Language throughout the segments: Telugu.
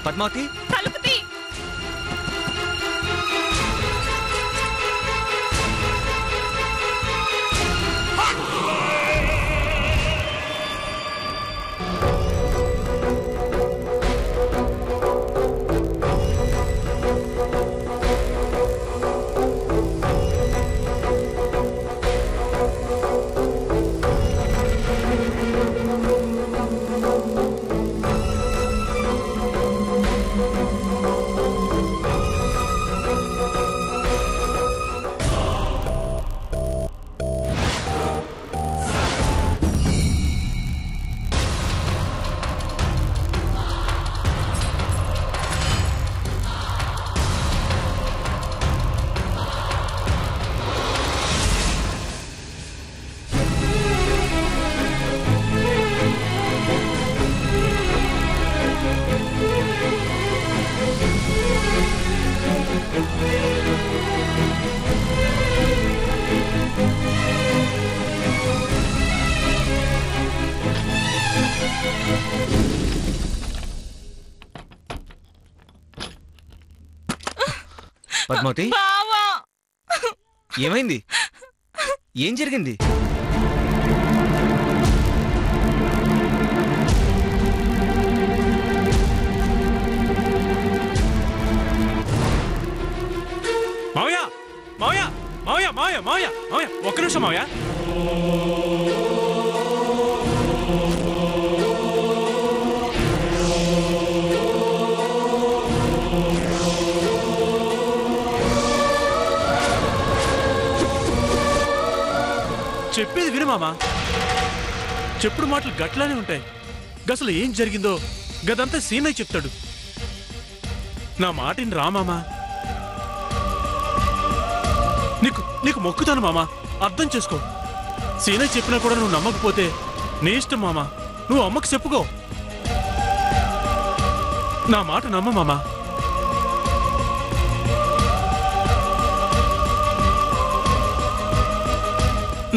పద్మావతి తలుపు తీ. పద్మావతి ఏమైంది? ఏం జరిగింది? మావయ్య మావయ్య మావయ్య మావయ్య మావయ్య మావయ్య ఒక్క నిమిషం మావయ్య. చెప్పేది విను మామా. చెప్పుడు మాటలు గట్లానే ఉంటాయి. గసలు ఏం జరిగిందో గదంతా సీనయ్య చెప్తాడు. నా మాటిని రా మామా. నీకు మొక్కుతాను మామా, అర్థం చేసుకో. సీనయ్య చెప్పినా కూడా నువ్వు నమ్మకపోతే నీ ఇష్టం మామా. నువ్వు అమ్మకు చెప్పుకో. నా మాట నమ్మ మామా.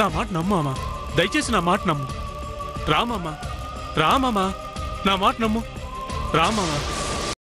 నా మాట నమ్ము అమ్మా, దయచేసి నా మాట నమ్ము. రామమ్మా రామమ్మా, నా మాట నమ్ము. రామమ్మా.